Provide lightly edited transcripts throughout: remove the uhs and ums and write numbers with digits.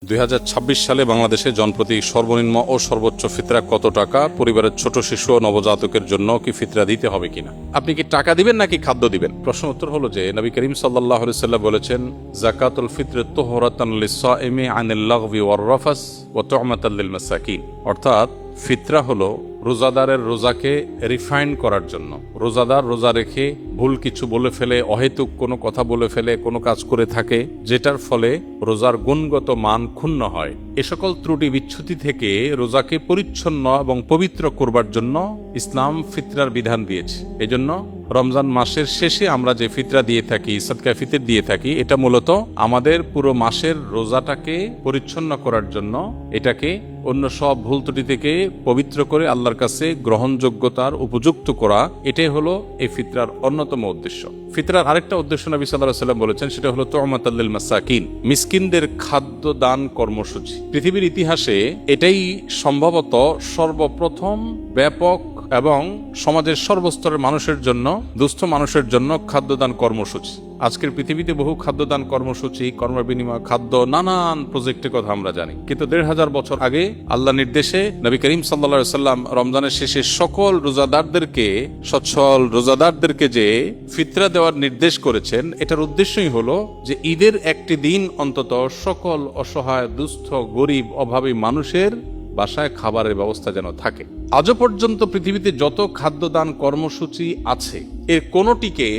2026 সালে বাংলাদেশে জনপ্রতি সর্বনিম্ন ও সর্বোচ্চ ফিতরা কত টাকা? পরিবারের ছোট শিশু ও নবজাতকের জন্য কি ফিতরা দিতে হবে কিনা? আপনি কি টাকা দিবেন নাকি খাদ্য দিবেন? প্রশ্ন উত্তর হলো যে নবী করিম সাল্লাল্লাহু আলাইহি ওয়াসাল্লাম বলেছেন, যাকাতুল ফিতর তুহরাতান লিস-সাইমি আনিল লাগবি ওয়ার রাফাস ওয়া তু'মাতাল লিল মাসাকিন। অর্থাৎ ফিতরা হলো রোজাদারের রোজাকে রিফাইন করার জন্য। রোজাদার রোজা রেখে ভুল কিছু বলে ফেলে, অহেতুক কোনো কথা বলে ফেলে, কোনো কাজ করে থাকে যেটার ফলে রোজার গুণগত মান ক্ষুণ্ণ হয়, এ সকল ত্রুটি বিচ্ছুতি থেকে রোজাকে পরিচ্ছন্ন এবং পবিত্র করবার জন্য ইসলাম ফিতরার বিধান দিয়েছে। এজন্য রমজান মাসের শেষে আমরা যে ফিতরা দিয়ে থাকি, সাদকা ফিতর দিয়ে থাকি, এটা মূলত আমাদের পুরো মাসের রোজাটাকে পরিচ্ছন্ন করার জন্য, এটাকে অন্য সব ভুল ত্রুটি থেকে পবিত্র করে আল্লাহর কাছে গ্রহণযোগ্যতার উপযুক্ত করা, এটাই হলো এই ফিতরার অন্যতম উদ্দেশ্য। ফিতরার আরেকটা উদ্দেশ্য নবী সাল্লাল্লাহু আলাইহি ওয়াসাল্লাম বলেছেন, সেটা হলো তু'মাতাল লিল মাসাকিন, মিসকিনদের খাদ্য দান কর্মসূচি। পৃথিবীর ইতিহাসে এটাই সম্ভবত সর্বপ্রথম ব্যাপক এবং সমাজের সর্বস্তরের মানুষের জন্য, দুস্থ মানুষের জন্য খাদ্যদান কর্মসূচি। আজকের পৃথিবীতে বহু খাদ্যদান কর্মসূচি, কর্ম বিনিময় খাদ্য, নানান প্রজেক্টের কথা আমরা জানি, কিন্তু ১৫০০ বছর আগে আল্লাহ নির্দেশে নবী করিম সাল্লাল্লাহু আলাইহি ওয়াসাল্লাম রমজানের শেষে সকল রোজাদারদেরকে, সচ্ছল রোজাদারদেরকে যে ফিতরা দেওয়ার নির্দেশ করেছেন, এটার উদ্দেশ্যই হলো যে ঈদের একটি দিন অন্তত সকল অসহায়, দুস্থ, গরিব, অভাবী মানুষের বাসায় খাবারের ব্যবস্থা যেন থাকে। আজও পর্যন্ত পৃথিবীতে যত খাদ্যদান কর্মসূচি আছে, এর কোনোটিকে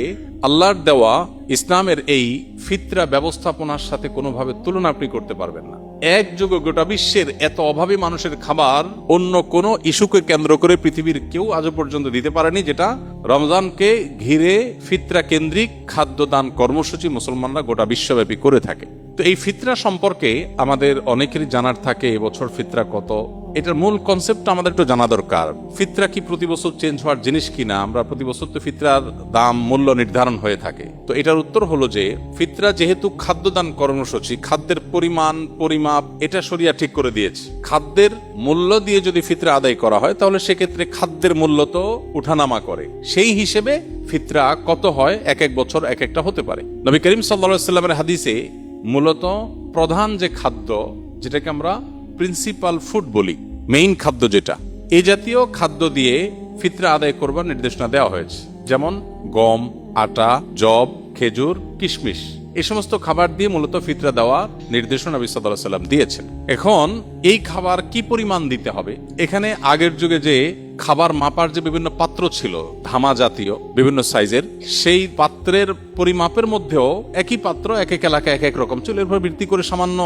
আল্লাহর দেওয়া ইসলামের এই ফিতরা ব্যবস্থাপনার সাথে কোনোভাবে তুলনা আপনি করতে পারবেন না। এক যুগে গোটা বিশ্বের এত অভাবী মানুষের খাবার অন্য কোনো ইস্যুকে কেন্দ্র করে পৃথিবীর কেউ আজও পর্যন্ত দিতে পারেনি, যেটা রমজানকে ঘিরে ফিতরা কেন্দ্রিক খাদ্যদান কর্মসূচি মুসলমানরা গোটা বিশ্বব্যাপী করে থাকে। তো এই ফিতরা সম্পর্কে আমাদের অনেকেরই জানার থাকে, এবছর ফিতরা কত, এটার মূল কনসেপ্টটা আমাদের একটু জানা দরকার। ফিতরা কি প্রতি বছর চেঞ্জ হওয়ার জিনিস কিনা? আমরা প্রতি বছর তো ফিতরার দাম, মূল্য নির্ধারণ হয়ে থাকে। তো এটার উত্তর হলো যে ফিতরা যেহেতু খাদ্যদান কর্মসূচি, খাদ্যের পরিমাণ, পরিমাপ এটা শরিয়া ঠিক করে দিয়েছে। খাদ্যের মূল্য দিয়ে যদি ফিতরা আদায় করা হয়, তাহলে সেক্ষেত্রে খাদ্যের মূল্য তো উঠানামা করে, সেই হিসেবে ফিতরা কত হয় এক এক বছর এক একটা হতে পারে। নবী করিম সাল্লাল্লাহু আলাইহি ওয়াসাল্লামের হাদিসে মূলত প্রধান যে খাদ্য, যেটাকে আমরা প্রিন্সিপাল ফুড বলি, মেইন খাদ্য যেটা, এই জাতীয় খাদ্য দিয়ে ফিতরা আদায় করবার নির্দেশনা দেওয়া হয়েছে। যেমন গম, আটা, জব, খেজুর, কিশমিশ, এই সমস্ত খাবার দিয়ে মূলত ফিতরা দেওয়া নির্দেশনা নবী সাল্লাল্লাহু আলাইহি ওয়াসাল্লাম দিয়েছেন। এখন এই খাবার কি পরিমাণ দিতে হবে? এখানে আগের যুগে যে খাবার মাপার যে বিভিন্ন পাত্র ছিল, ধামা জাতীয় বিভিন্ন সাইজের, সেই পাত্রের পরিমাপের মধ্যেও একই পাত্র এক এক এলাকায় এক এক রকম ছিল। এর উপর ভিত্তি করে সামান্য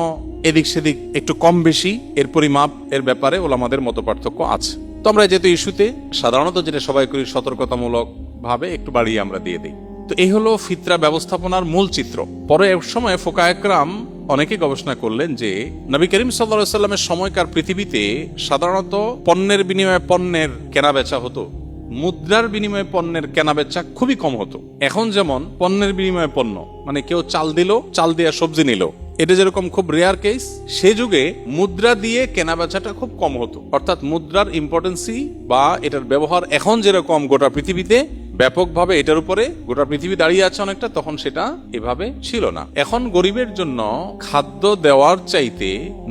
এদিক সেদিক একটু কম বেশি এর পরিমাপ এর ব্যাপারে ওলামাদের মত পার্থক্য আছে। তো আমরা যেহেতু ইস্যুতে সাধারণত যেটা সবাই করি, সতর্কতামূলক ভাবে একটু বাড়িয়ে আমরা দিয়ে দিই। তো এই হলো ফিতরা ব্যবস্থাপনার মূল চিত্র। পরে এক সময় ফুকায়ে কেরাম অনেকে গবেষণা করলেন যে নবী করিম সাল্লাল্লাহু আলাইহি ওয়াসাল্লামের সময়কার পৃথিবীতে সাধারণত পণ্যের বিনিময়ে পণ্যের কেনা বেচা হতো, মুদ্রার বিনিময়ে পণ্যের কেনা বেচা খুবই কম হতো। এখন যেমন পণ্যের বিনিময়ে পণ্য, মানে কেউ চাল দিল, চাল দিয়ে সবজি নিল, এটা যেরকম খুব রেয়ার কেস, সে যুগে মুদ্রা দিয়ে কেনা বেচাটা খুব কম হতো। অর্থাৎ মুদ্রার ইম্পর্টেন্সি বা এটার ব্যবহার এখন যেরকম গোটা পৃথিবীতে ব্যাপকভাবে এটার উপরে গোটা পৃথিবী দাঁড়িয়ে আছে অনেকটা, তখন সেটা এভাবে ছিল না। এখন গরিবের জন্য খাদ্য দেওয়ার চাইতে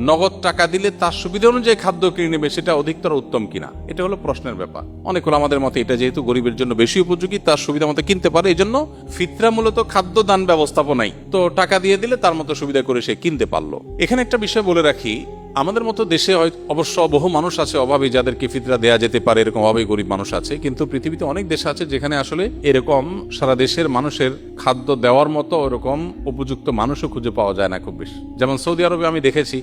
নগদ টাকা দিলে তার সুবিধা অনুযায়ী খাদ্য কিনে নেবে, সেটা অধিকতর উত্তম কিনা, এটা হলো প্রশ্নের ব্যাপার। অনেক হলো আমাদের মতে এটা যেহেতু গরিবের জন্য বেশি উপযোগী, তার সুবিধা মতো কিনতে পারে, এই জন্য ফিতরা মূলত খাদ্য দান ব্যবস্থাপনাই, তো টাকা দিয়ে দিলে তার মতো সুবিধা করে সে কিনতে পারলো। এখানে একটা বিষয় বলে রাখি, আমাদের মতো দেশে অবশ্য বহু মানুষ আছে অভাবী, যাদেরকে ফিতরা দেয়া যেতে পারে, এরকম অভাবী গরিব মানুষ আছে, কিন্তু পৃথিবীতে অনেক দেশ আছে যেখানে আসলে এরকম সারা দেশের মানুষের খাদ্য দেওয়ার মতো ওরকম উপযুক্ত মানুষও খুঁজে পাওয়া যায় না খুব বেশি। যেমন সৌদি আরবে আমি দেখেছি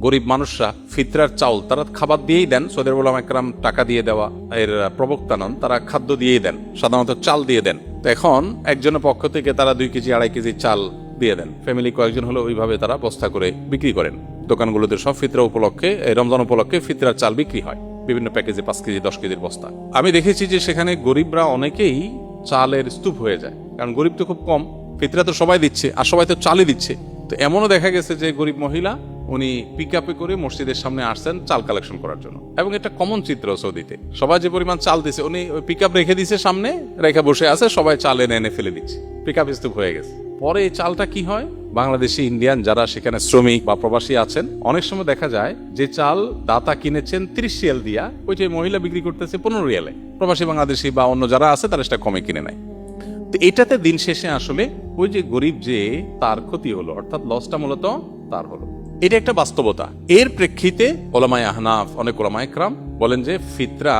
গরিব মানুষরা ফিতরার চাউল তারা খাবার দিয়েই দেন। সৌদি আরব উলামা একরাম টাকা দিয়ে দেওয়া এর প্রবক্তা নন, তারা খাদ্য দিয়েই দেন, সাধারণত চাল দিয়ে দেন। তো এখন একজনের পক্ষ থেকে তারা 2 কেজি 2.5 কেজি চাল দিয়ে দেন, ফ্যামিলি কয়েকজন হলো ওইভাবে তারা বস্তা করে বিক্রি করেন। দোকানগুলোতে সব ফিতরা উপলক্ষে, রমজান উপলক্ষে ফিতরার চাল বিক্রি হয় বিভিন্ন প্যাকেজে, 5 কেজি 10 কেজির বস্তা। আমি দেখেছি যে সেখানে গরিবরা অনেকেই চালের স্তূপ হয়ে যায়, কারণ গরিব তো খুব কম, ফিতরা তো সবাই দিচ্ছে আর সবাই তো চালই দিচ্ছে। তো এমনও দেখা গেছে যে গরিব মহিলা উনি পিক আপে করে মসজিদের সামনে আসছেন চাল কালেকশন করার জন্য, এবং এটা কমন চিত্র সৌদিতে। সবাই যে পরিমাণ চাল দিছে, উনি ওই পিক আপ রেখে দিছে সামনে, রেখে বসে আছে, সবাই চাল এনে এনে ফেলে দিচ্ছে, পিক আপ স্তূপ হয়ে গেছে। পরে এই চালটা কি হয়, বাংলাদেশি ইন্ডিয়ান যারা সেখানে শ্রমিক বা প্রবাসী আছেন, অনেক সময় দেখা যায় যে চাল দাতা কিনেছেন 30 রিয়াল দিয়া, ওইটাই মহিলা বিক্রি করতেছে 15 রিয়ালে। প্রবাসী বাংলাদেশি বা অন্য যারা আছে তারা সেটা কমে কিনে নেয়। তো এটাতে দিন শেষে আসলে ওই যে গরিব যে তার ক্ষতি হলো, অর্থাৎ লসটা মূলত তার হলো। এটা একটা বাস্তবতা। এর প্রেক্ষিতে ওলামায়ে আহনাফ, অনেক ওলামায়ে ইকরাম বলেন যে ফিতরা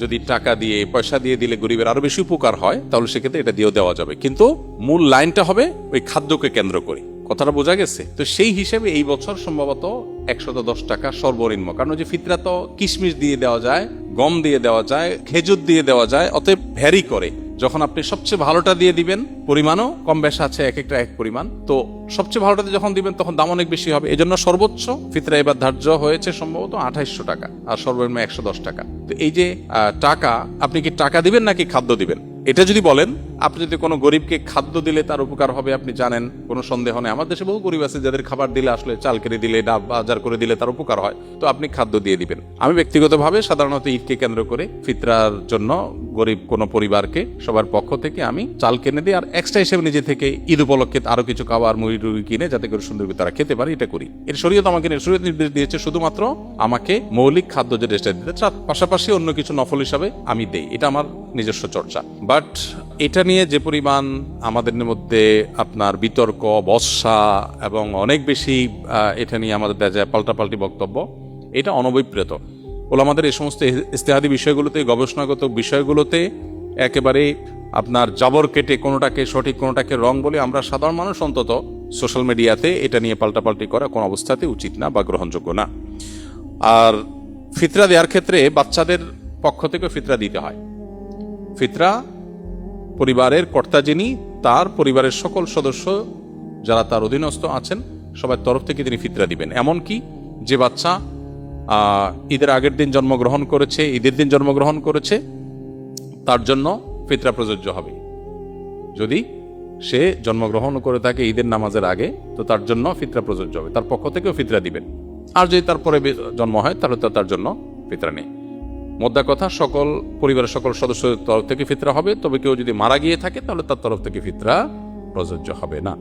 যদি টাকা দিয়ে পয়সা দিয়ে দিলে গরিবের আরো বেশি উপকার হয়, তাহলে সেক্ষেত্রে এটা দিয়েও দেওয়া যাবে, কিন্তু মূল লাইনটা হবে ওই খাদ্যকে কেন্দ্র করে। কথাটা বোঝা গেছে? তো সেই হিসেবে এই বছর সম্ভবত 110 টাকা সর্বনিম্ন, কারণ ওই যে ফিতরা তো কিশমিশ দিয়ে দেওয়া যায়, গম দিয়ে দেওয়া যায়, খেজুর দিয়ে দেওয়া যায়, অতএব ভ্যারি করে। যখন আপনি সবচেয়ে ভালোটা দিয়ে দিবেন, পরিমাণও কম বেশ আছে, এক একটা এক পরিমাণ, তো সবচেয়ে ভালোটাতে যখন দিবেন তখন দাম অনেক বেশি হবে। এজন্য সর্বোচ্চ ফিতরা এবার ধার্য হয়েছে সম্ভবত 2800 টাকা, আর সর্বনিম্ন 110 টাকা। তো এই যে টাকা, আপনি কি টাকা দিবেন নাকি খাদ্য দিবেন? এটা যদি বলেন, আপনি যদি কোনো গরিবকে খাদ্য দিলে তার উপকার হবে, আপনি জানেন, কোনো সন্দেহ নেই। আমার দেশে বহু গরিব আছে যাদের খাবার দিলে আসলে চাল কেটে দিলে, ডাব বাজার করে দিলে তার উপকার হয়, তো আপনি খাদ্য দিয়ে দিবেন। আমি ব্যক্তিগতভাবে সাধারণত ঈদকে কেন্দ্র করে ফিতরার জন্য গরিব কোনো পরিবারকে সবার পক্ষ থেকে আমি চাল কিনে দিই, আর এক্সট্রা হিসেবে নিজে থেকে ঈদ উপলক্ষে আরো কিছু খাবার মুড়ি টুড়ি কিনে যাতে করে সুন্দর করে তারা খেতে পারে, এটা করি। এর শরীয়ত আমাকে শরীয়ত নির্দেশ দিয়েছে শুধুমাত্র আমাকে মৌলিক খাদ্য যে ড্রেসটা দিতে, পাশাপাশি অন্য কিছু নফল হিসাবে আমি দেই, এটা আমার নিজস্ব চর্চা। বাট এটা নিয়ে যে পরিমাণ আমাদের মধ্যে আপনার বিতর্ক, বর্ষা এবং অনেক বেশি এটা নিয়ে আমাদের দেখা যায় পাল্টাপাল্টি বক্তব্য, এটা অনভিপ্রেত। ওলামাদের এই সমস্ত ইজতিহাদি বিষয়গুলোতে, গবেষণাগত বিষয়গুলোতে একেবারে আপনার জাবর কেটে কোনোটাকে সঠিক কোনোটাকে রং বলে আমরা সাধারণ মানুষ অন্তত সোশ্যাল মিডিয়াতে এটা নিয়ে পাল্টাপাল্টি করা কোনো অবস্থাতে উচিত না বা গ্রহণযোগ্য না। আর ফিতরা দেওয়ার ক্ষেত্রে বাচ্চাদের পক্ষ থেকে ফিতরা দিতে হয়। ফিতরা পরিবারের কর্তা যিনি, তার পরিবারের সকল সদস্য যারা তার অধীনস্থ আছেন সবার তরফ থেকে তিনি ফিতরা দিবেন। এমনকি যে বাচ্চা ঈদের আগের দিন জন্মগ্রহণ করেছে, ঈদের দিন জন্মগ্রহণ করেছে, তার জন্য ফিতরা প্রযোজ্য হবে। যদি সে জন্মগ্রহণ করে থাকে ঈদের নামাজের আগে, তো তার জন্য ফিতরা প্রযোজ্য হবে, তার পক্ষ থেকেও ফিতরা দিবেন। আর যদি তারপরে জন্ম হয় তাহলে তো তার জন্য ফিতরা নেই। মোদ্দা কথা, সকল পরিবারের সকল সদস্যদের তরফ থেকে ফিতরা হবে, তবে কেউ যদি মারা গিয়ে থাকে তাহলে তার তরফ থেকে ফিতরা প্রযোজ্য হবে না।